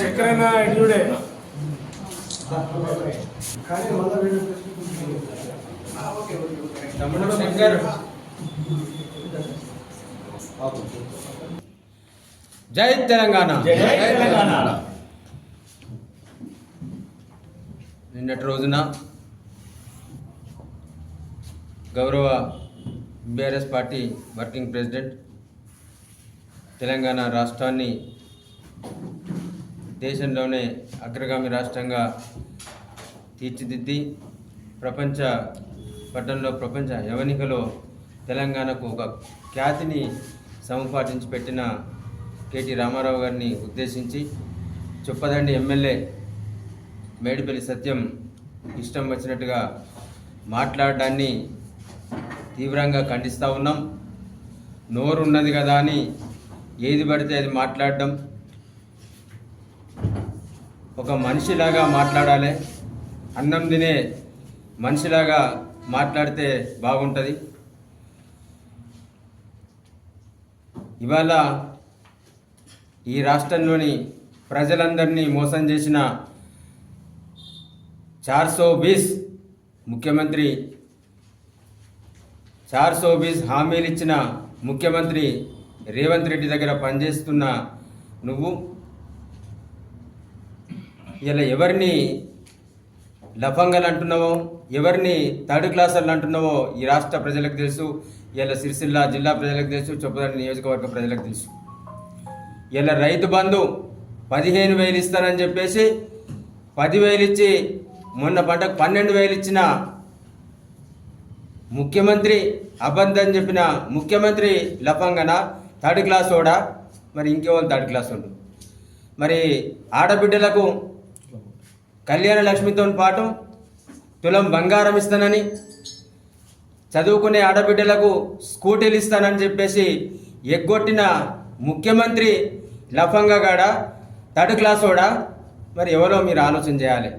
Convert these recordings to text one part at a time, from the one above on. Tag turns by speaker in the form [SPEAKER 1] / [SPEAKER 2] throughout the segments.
[SPEAKER 1] చక్రైనా ఎడ్యుడే
[SPEAKER 2] జై తెలంగాణ. నిన్నటి రోజున గౌరవ BRS party working president Telangana రాష్ట్రాన్ని దేశంలోనే అగ్రగామి రాష్ట్రంగా తీర్చిదిద్ది ప్రపంచ పట్టణంలో ప్రపంచ యవనికలో తెలంగాణకు ఒక ఖ్యాతిని సముపార్జించి పెట్టిన కేటీ రామారావు గారిని ఉద్దేశించి చొప్పదండి ఎమ్మెల్యే మేడిపల్లి సత్యం ఇష్టం వచ్చినట్టుగా మాట్లాడడాన్ని తీవ్రంగా ఖండిస్తూ ఉన్నాం. నోరు ఉన్నది కదా అని ఏది పడితే అది మాట్లాడడం, ఒక మనిషిలాగా మాట్లాడాలి, అన్నం తినే మనిషిలాగా మాట్లాడితే బాగుంటుంది. ఇవాళ ఈ రాష్ట్రంలోని ప్రజలందరినీ మోసం చేసిన 420 ముఖ్యమంత్రి 420 హామీలు ఇచ్చిన ముఖ్యమంత్రి రేవంత్ రెడ్డి దగ్గర పనిచేస్తున్న నువ్వు ఇలా ఎవరిని లఫంగలు అంటున్నావో, ఎవరిని థర్డ్ క్లాసర్లు అంటున్నావో ఈ రాష్ట్ర ప్రజలకు తెలుసు. ఇలా సిరిసిల్ల జిల్లా ప్రజలకు తెలుసు, చొప్పదండి నియోజకవర్గ ప్రజలకు తెలుసు. ఇలా రైతు బంధు 15,000 ఇస్తారని చెప్పేసి 10,000 ఇచ్చి మొన్న పంటకు 12,000 ఇచ్చిన ముఖ్యమంత్రి, అబద్ధం చెప్పిన ముఖ్యమంత్రి లఫంగన థర్డ్ క్లాస్ ఓడా, మరి ఇంకేవాళ్ళు థర్డ్ క్లాస్ ఉండు. మరి ఆడబిడ్డలకు కళ్యాణ లక్ష్మితో పాటు తులం బంగారం ఇస్తానని, చదువుకునే ఆడబిడ్డలకు స్కూటీలు ఇస్తానని చెప్పేసి ఎగ్గొట్టిన ముఖ్యమంత్రి లఫంగగాడా థర్డ్ క్లాస్ ఓడా, మరి ఎవరో మీరు ఆలోచన చేయాలి.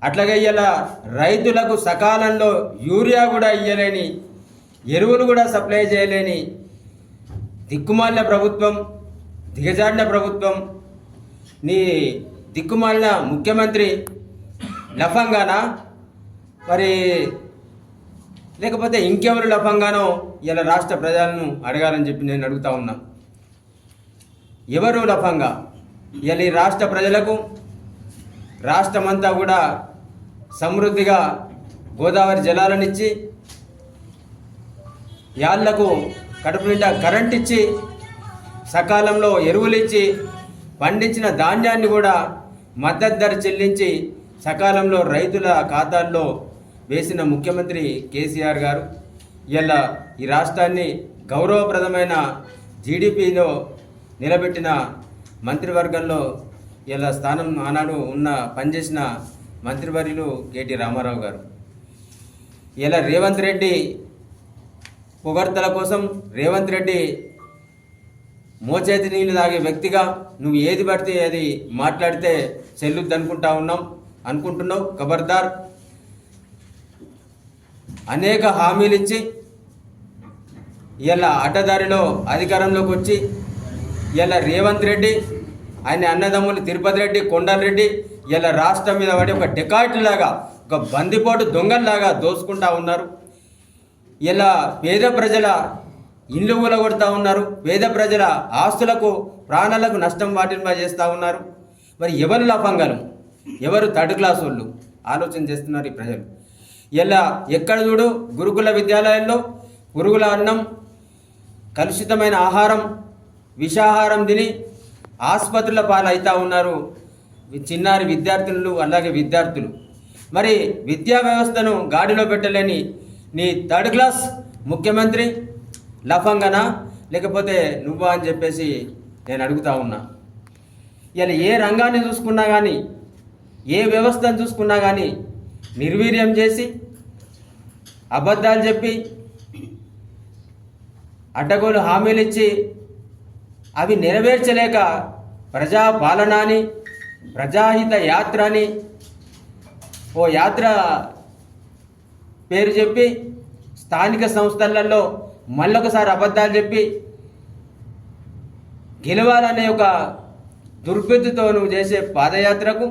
[SPEAKER 2] అట్లాగే ఇలా రైతులకు సకాలంలో యూరియా కూడా ఇయ్యలేని, ఎరువులు కూడా సప్లై చేయలేని దిక్కుమాలిన ప్రభుత్వం, దిగజాడిన ప్రభుత్వం, నీ దిక్కుమాలిన ముఖ్యమంత్రి లఫంగానా, మరి లేకపోతే ఇంకెవరు లఫంగానో ఇలా రాష్ట్ర ప్రజలను అడగాలని చెప్పి నేను అడుగుతా ఉన్నా. ఎవరు లఫంగా? ఇలా ఈ రాష్ట్ర ప్రజలకు రాష్ట్రమంతా కూడా సమృద్ధిగా గోదావరి జలాలనిచ్చి, యాళ్లకు కడుపు నిండా కరెంట్ ఇచ్చి, సకాలంలో ఎరువులు ఇచ్చి, పండించిన ధాన్యాన్ని కూడా మద్దతు ధర చెల్లించి సకాలంలో రైతుల ఖాతాల్లో వేసిన ముఖ్యమంత్రి కేసీఆర్ గారు ఇలా ఈ రాష్ట్రాన్ని గౌరవప్రదమైన జీడిపిలో నిలబెట్టిన మంత్రివర్గంలో ఇలా స్థానం ఆనాడు పనిచేసిన మంత్రివర్యులు కేటీ రామారావు గారు. ఇలా రేవంత్ రెడ్డి పొగడ్తల కోసం, రేవంత్ రెడ్డి మోచేతి నీళ్ళు తాగే వ్యక్తిగా నువ్వు ఏది పడితే అది మాట్లాడితే చెల్లుద్ది అనుకుంటున్నావు. ఖబర్దార్. అనేక హామీలు ఇచ్చి ఇలా అడ్డదారిలో అధికారంలోకి వచ్చి ఇలా రేవంత్ రెడ్డి, ఆయన అన్నదమ్ములు తిరుపతి రెడ్డి, కొండలరెడ్డి ఇలా రాష్ట్రం మీద పడి ఒక డెకాయిట్లాగా, ఒక బందిపోటు దొంగల్లాగా దోసుకుంటా ఉన్నారు. ఇలా పేద ప్రజల ఇండ్లు కూలగొడతా ఉన్నారు, పేద ప్రజల ఆస్తులకు ప్రాణాలకు నష్టం వాటింపజేస్తూ ఉన్నారు. మరి ఎవరు లఫంగలు, ఎవరు థర్డ్ క్లాస్ వాళ్ళు ఆలోచన చేస్తున్నారు ఈ ప్రజలు. ఇలా ఎక్కడ చూడు గురుకుల విద్యాలయాల్లో పురుగుల అన్నం, కలుషితమైన ఆహారం, విషాహారం తిని ఆసుపత్రుల పాలవుతూ ఉన్నారు చిన్నారి విద్యార్థులు, అలాగే విద్యార్థులు. మరి విద్యా వ్యవస్థను గాడిలో పెట్టలేని నీ థర్డ్ క్లాస్ ముఖ్యమంత్రి లఫంగనా, లేకపోతే నువ్వా అని చెప్పేసి నేను అడుగుతా ఉన్నా. ఇలా ఏ రంగాన్ని చూసుకున్నా కానీ, ఏ వ్యవస్థను చూసుకున్నా కానీ నిర్వీర్యం చేసి, అబద్ధాలు చెప్పి, అడ్డగోలు హామీలు ఇచ్చి అవి నెరవేర్చలేక ప్రజాపాలన అని, ప్రజాహిత యాత్ర అని ఓ యాత్ర పేరు చెప్పి స్థానిక సంస్థలలో మళ్ళొకసారి అబద్ధాలు చెప్పి గెలవాలనే ఒక దుర్బుద్ధితో నువ్వు చేసే పాదయాత్రకు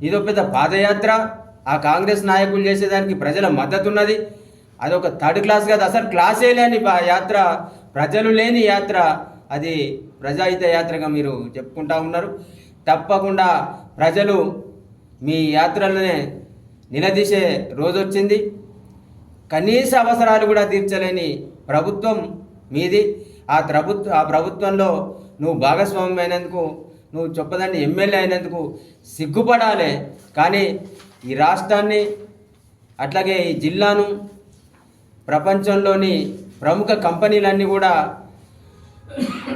[SPEAKER 2] ఇదో పెద్ద పాదయాత్ర. ఆ కాంగ్రెస్ నాయకులు చేసేదానికి ప్రజల మద్దతు ఉన్నది. అదొక థర్డ్ క్లాస్ కాదు, అసలు క్లాసే లేని యాత్ర, ప్రజలు లేని యాత్ర. అది ప్రజాహిత యాత్రగా మీరు చెప్పుకుంటా ఉన్నారు. తప్పకుండా ప్రజలు మీ యాత్రలనే నిలదీసే రోజు వచ్చింది. కనీస అవసరాలు కూడా తీర్చలేని ప్రభుత్వం మీది. ఆ ప్రభుత్వంలో నువ్వు భాగస్వామ్యం అయినందుకు, నువ్వు చొప్పదండి ఎమ్మెల్యే అయినందుకు సిగ్గుపడాలి. కానీ ఈ రాష్ట్రాన్ని అట్లాగే ఈ జిల్లాను ప్రపంచంలోని ప్రముఖ కంపెనీలన్నీ కూడా,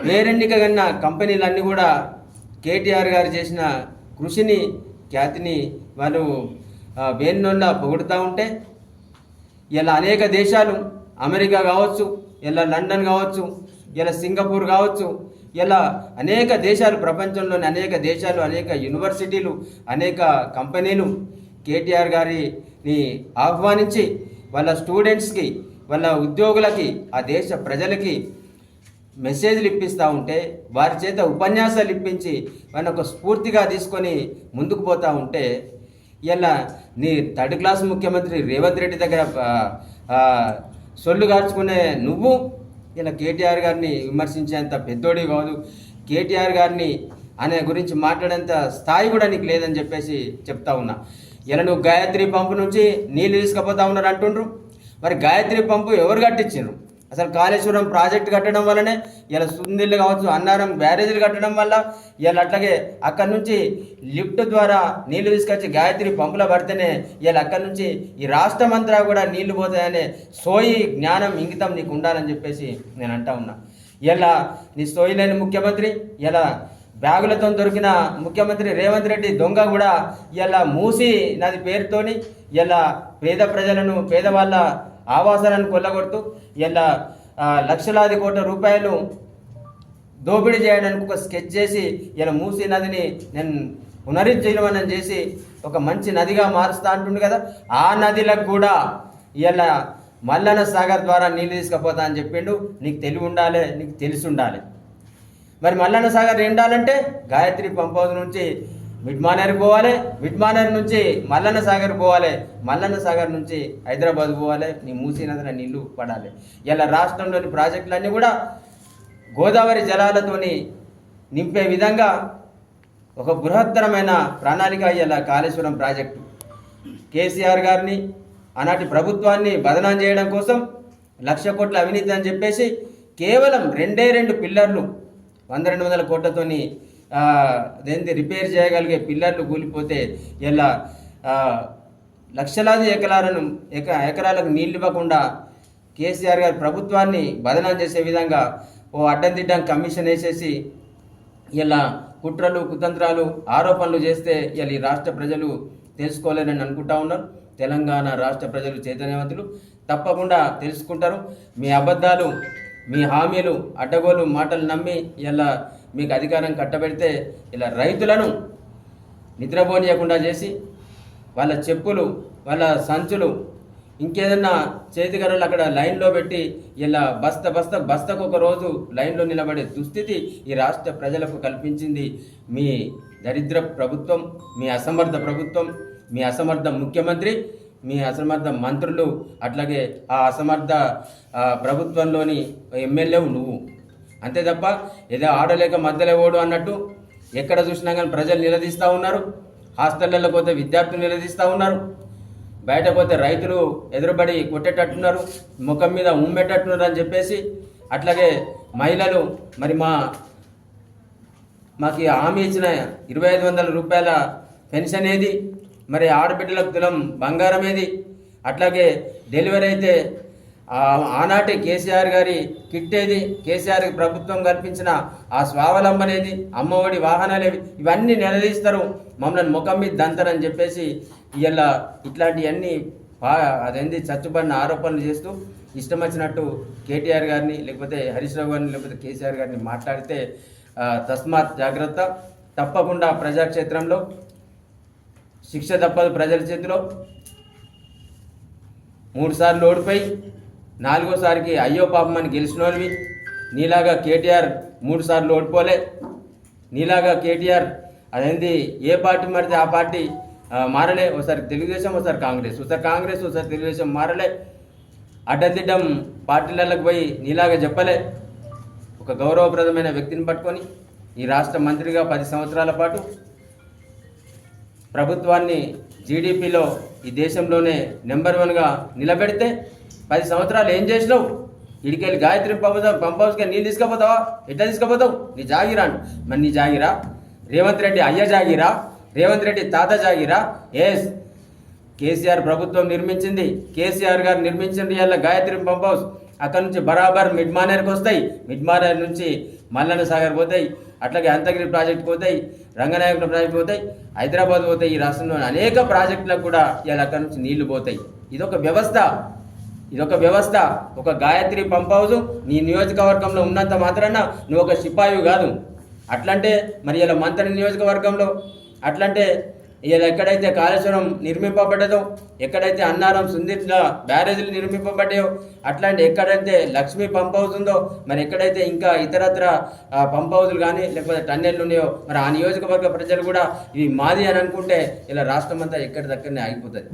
[SPEAKER 2] పేరెన్నిక కన్నా కంపెనీలన్నీ కూడా కేటీఆర్ గారు చేసిన కృషిని, ఖ్యాతిని వాళ్ళు వేణుల్లా పొగుడుతూ ఉంటే, ఇలా అనేక దేశాలు, అమెరికా కావచ్చు, ఇలా లండన్ కావచ్చు, ఇలా సింగపూర్ కావచ్చు, ఇలా అనేక దేశాలు, ప్రపంచంలోని అనేక దేశాలు, అనేక యూనివర్సిటీలు, అనేక కంపెనీలు కేటీఆర్ గారిని ఆహ్వానించి వాళ్ళ స్టూడెంట్స్కి, వాళ్ళ ఉద్యోగులకి, ఆ దేశ ప్రజలకి మెసేజ్లు ఇప్పిస్తూ ఉంటే, వారి చేత ఉపన్యాసాలు ఇప్పించి వాళ్ళని ఒక స్ఫూర్తిగా తీసుకొని ముందుకు పోతూ ఉంటే, ఇలా నీ థర్డ్ క్లాస్ ముఖ్యమంత్రి రేవంత్ రెడ్డి దగ్గర సొల్లు గార్చుకునే నువ్వు ఇలా కేటీఆర్ గారిని విమర్శించేంత పెద్దోడి కాదు. కేటీఆర్ గారిని అనే గురించి మాట్లాడేంత స్థాయి కూడా నీకు లేదని చెప్పేసి చెప్తా ఉన్నా. ఇలా నువ్వు గాయత్రి పంపు నుంచి నీళ్ళు తీసుకుపోతా ఉన్నారు అంటుండ్రు. మరి గాయత్రి పంపు ఎవరు కట్టించారు? అసలు కాళేశ్వరం ప్రాజెక్టు కట్టడం వల్లనే ఇలా సుందిళ్ళు కావచ్చు, అన్నారం బ్యారేజీలు కట్టడం వల్ల ఇలా అట్లాగే అక్కడి నుంచి లిఫ్ట్ ద్వారా నీళ్లు తీసుకొచ్చి గాయత్రి పంపులో పడితేనే ఇలా అక్కడి నుంచి ఈ రాష్ట్రం అంతా కూడా నీళ్లు పోతాయనే సోయి జ్ఞానం, ఇంగితం నీకు ఉండాలని చెప్పేసి నేను అంటా ఉన్నా. ఇలా నీ సోయి లేని ముఖ్యమంత్రి, ఇలా బ్యాగులతో దొరికిన ముఖ్యమంత్రి రేవంత్ రెడ్డి దొంగ కూడా ఇలా మూసి నది పేరుతోని ఇలా పేద ప్రజలను, పేదవాళ్ళ ఆవాసాలను కొల్లగొడుతూ ఇలా లక్షలాది కోట్ల రూపాయలు దోపిడీ చేయడానికి ఒక స్కెచ్ చేసి ఇలా మూసీ నదిని నేను పునరుజ్జీవనం చేసి ఒక మంచి నదిగా మారుస్తా అంటుంది కదా. ఆ నదిలకు కూడా ఇలా మల్లన్న సాగర్ ద్వారా నీళ్ళు తీసుకుపోతా అని చెప్పిండు. నీకు తెలివి ఉండాలి, నీకు తెలిసి ఉండాలి. మరి మల్లన్న సాగర్ నిండాలంటే గాయత్రి పంప్ హౌస్ నుంచి మిడ్మానేర్ పోవాలి, మిడ్మానేర్ నుంచి మల్లన్న సాగర్ పోవాలి, మల్లన్న సాగర్ నుంచి హైదరాబాద్ పోవాలి, నీ మూసీ నదిలో నీళ్లు పడాలి. ఇలా రాష్ట్రంలోని ప్రాజెక్టులన్నీ కూడా గోదావరి జలాలతోని నింపే విధంగా ఒక బృహత్తరమైన ప్రణాళిక ఇలా కాళేశ్వరం ప్రాజెక్టు. కేసీఆర్ గారిని, ఆనాటి ప్రభుత్వాన్ని బదనాం చేయడం కోసం 1,00,000 కోట్ల అవినీతి అని చెప్పేసి కేవలం 2 పిల్లర్లు 100-200 కోట్లతోని అదేంటి రిపేర్ చేయగలిగే పిల్లర్లు కూలిపోతే ఇలా లక్షలాది ఎకరాలకు నీళ్ళు ఇవ్వకుండా కేసీఆర్ గారి ప్రభుత్వాన్ని బదనాం చేసే విధంగా ఓ అడ్డందిడ్డం కమిషన్ వేసేసి ఇలా కుట్రలు, కుతంత్రాలు, ఆరోపణలు చేస్తే ఇలా ఈ రాష్ట్ర ప్రజలు తెలుసుకోలేరని అనుకుంటా ఉన్నారు. తెలంగాణ రాష్ట్ర ప్రజలు చైతన్యవంతులు, తప్పకుండా తెలుసుకుంటారు. మీ అబద్ధాలు, మీ హామీలు, అడ్డగోలు మాటలు నమ్మి ఇలా మీకు అధికారం కట్టబెడితే ఇలా రైతులను నిద్రపోనీయకుండా చేసి వాళ్ళ చెప్పులు, వాళ్ళ సంచులు, ఇంకేదన్నా చేతికర్రలు అక్కడ లైన్లో పెట్టి ఇలా బస్తకు ఒక రోజు లైన్లో నిలబడే దుస్థితి ఈ రాష్ట్ర ప్రజలకు కల్పించింది మీ దరిద్ర ప్రభుత్వం, మీ అసమర్థ ప్రభుత్వం, మీ అసమర్థ ముఖ్యమంత్రి, మీ అసమర్థ మంత్రులు, అట్లాగే ఆ అసమర్థ ప్రభుత్వంలోని ఎమ్మెల్యేవు నువ్వు. అంతే తప్ప ఏదో ఆడలేక మధ్యలో ఓడు అన్నట్టు ఎక్కడ చూసినా కానీ ప్రజలు నిలదీస్తూ ఉన్నారు. హాస్టళ్లలో పోతే విద్యార్థులు నిలదీస్తూ ఉన్నారు, బయట పోతే రైతులు ఎదురుబడి కొట్టేటట్టున్నారు, ముఖం మీద ఉమ్మెట్టట్టున్నారు అని చెప్పేసి. అట్లాగే మహిళలు మరి మాకు హామీ ఇచ్చిన 2,500 రూపాయల పెన్షన్ ఏది, మరి ఆడబిడ్డలకు తులం బంగారం ఏది, అట్లాగే డెలివరీ అయితే ఆనాటి కేసీఆర్ గారి కిట్ ఏది, కేసీఆర్ ప్రభుత్వం కల్పించిన ఆ స్వావలంబనేది, అమ్మఒడి వాహనాలేవి, ఇవన్నీ నిలదీస్తారు, మమ్మల్ని ముఖం మీద దంతరని చెప్పేసి ఇలా ఇట్లాంటివన్నీ అదేంది చచ్చుబడిన ఆరోపణలు చేస్తూ ఇష్టం వచ్చినట్టు కేటీఆర్ గారిని, లేకపోతే హరీష్ రావు గారిని, లేకపోతే కేసీఆర్ గారిని మాట్లాడితే తస్మాత్ జాగ్రత్త. తప్పకుండా ప్రజాక్షేత్రంలో శిక్ష తప్పదు ప్రజల చేతిలో. 3 సార్లు ఓడిపోయి నాలుగోసారికి అయ్యో పాపమని గెలిచినోనివి. నీలాగా కేటీఆర్ 3 సార్లు ఓడిపోలే. నీలాగా కేటీఆర్ అదేంది ఏ పార్టీ మారితే ఆ పార్టీ మారలే. ఒకసారి తెలుగుదేశం, ఒకసారి కాంగ్రెస్, ఒకసారి తెలుగుదేశం మారలే. అడ్డదిడ్డం పార్టీలకు పోయి నీలాగా చెప్పలే. ఒక గౌరవప్రదమైన వ్యక్తిని పట్టుకొని ఈ రాష్ట్ర మంత్రిగా 10 సంవత్సరాల పాటు ప్రభుత్వాన్ని జీడిపిలో ఈ దేశంలోనే నెంబర్ 1గా నిలబెడితే 10 సంవత్సరాలు ఏం చేసినావు? ఇడికెళ్ళి గాయత్రి పంప్ హౌస్గా నీళ్ళు తీసుకుపోతావా? ఎట్లా తీసుకుపోతావు? నీ జాగిరా మరి నీ జాగిరా? రేవంత్ రెడ్డి అయ్య జాగిరా? రేవంత్ రెడ్డి తాత జాగిరా? ఎస్, కేసీఆర్ ప్రభుత్వం నిర్మించింది, కేసీఆర్ గారు నిర్మించింది ఇలా గాయత్రి పంప్ హౌస్. అక్కడ నుంచి బరాబర్ మిడ్ మానేర్కి వస్తాయి, మిడ్ మానేర్ నుంచి మల్లన్న సాగర్ పోతాయి, అట్లాగే అంతగిరి ప్రాజెక్ట్ పోతాయి, రంగనాయకుల ప్రాజెక్ట్ పోతాయి, హైదరాబాద్ పోతాయి. ఈ రాష్ట్రంలో అనేక ప్రాజెక్టులకు కూడా ఇలా అక్కడ నుంచి నీళ్లు పోతాయి. ఇదొక వ్యవస్థ. ఒక గాయత్రి పంప్ హౌస్ నీ నియోజకవర్గంలో ఉన్నంత మాత్రాన నువ్వు ఒక సిపాయి కాదు. అట్లంటే మరి ఇలా మంత్రి నియోజకవర్గంలో అట్లంటే ఇలా ఎక్కడైతే కాళేశ్వరం నిర్మింపబడ్డదో, ఎక్కడైతే అన్నారం సుందిట్ల బ్యారేజీలు నిర్మింపబడ్డాయో, అట్లాంటి ఎక్కడైతే లక్ష్మీ పంప్ హౌస్ ఉందో, మరి ఎక్కడైతే ఇంకా ఇతరత్ర పంప్ హౌజులు కానీ లేకపోతే టన్నెళ్ళు ఉన్నాయో, మరి ఆ నియోజకవర్గ ప్రజలు కూడా ఇవి మాది అని అనుకుంటే ఇలా రాష్ట్రం అంతా ఎక్కడిదక్కడనే ఆగిపోతుంది.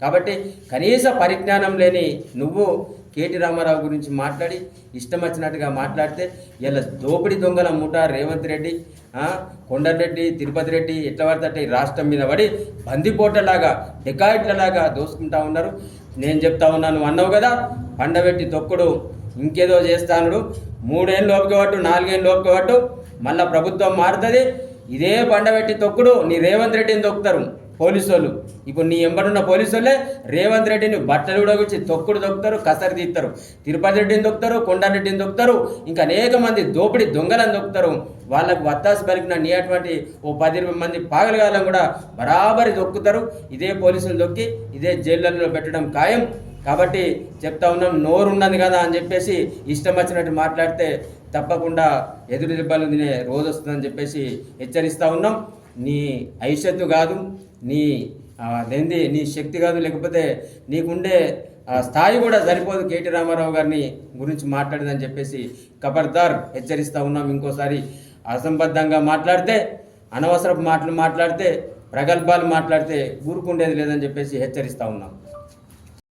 [SPEAKER 2] కాబట్టి కనీస పరిజ్ఞానం లేని నువ్వు కేటీ రామారావు గురించి మాట్లాడి ఇష్టం వచ్చినట్టుగా మాట్లాడితే ఇలా దోపిడి దొంగల ముఠ రేవంత్ రెడ్డి, కొండరెడ్డి, తిరుపతి రెడ్డి ఎట్లా పడితే ఈ రాష్ట్రం మీద పడి బందిపోటలాగా డెకాయిట్లలాగా దోసుకుంటా ఉన్నారు. నేను చెప్తా ఉన్నాను, అన్నావు కదా పండబెట్టి తొక్కుడు ఇంకేదో చేస్తాను, 3 ఏళ్ళు లోపుకి పట్టు, 4 ఏళ్ళు లోపుకి పట్టు, మళ్ళీ ప్రభుత్వం మారుతుంది. ఇదే పండబెట్టి తొక్కుడు నీ రేవంత్ రెడ్డిని తొక్కుతారు పోలీసు వాళ్ళు. ఇప్పుడు నీ ఎంబడున్న పోలీసు వాళ్ళే రేవంత్ రెడ్డిని బట్టలు ఉడగొచ్చి తొక్కుడు తొక్కుతారు, కసరి తీస్తారు. తిరుపతి రెడ్డిని తొక్కుతారు, కొండారెడ్డిని తొక్కుతారు, ఇంకా అనేక మంది దోపిడి దొంగలను తొక్కుతారు. వాళ్ళకు వత్తాసు పలికిన నీ అటువంటి 10-20 మంది పాగలగాలం కూడా బరాబరి తొక్కుతారు. ఇదే పోలీసులు తొక్కి ఇదే జైళ్ళలో పెట్టడం ఖాయం. కాబట్టి చెప్తా ఉన్నాం, నోరు ఉన్నది కదా అని చెప్పేసి ఇష్టం వచ్చినట్టు మాట్లాడితే తప్పకుండా ఎదురు దెబ్బలు తినే రోజు వస్తుందని చెప్పేసి హెచ్చరిస్తూ ఉన్నాం. నీ ఐషత్తు కాదు, నీ శక్తి కాదు, లేకపోతే నీకుండే స్థాయి కూడా సరిపోదు కేటీ రామారావు గారిని గురించి మాట్లాడదని చెప్పేసి ఖబర్దార్ హెచ్చరిస్తూ ఉన్నాం. ఇంకోసారి అసంబద్ధంగా మాట్లాడితే, అనవసరపు మాటలు మాట్లాడితే, ప్రగల్భాలు మాట్లాడితే ఊరుకుండేది లేదని చెప్పేసి హెచ్చరిస్తూ ఉన్నాం.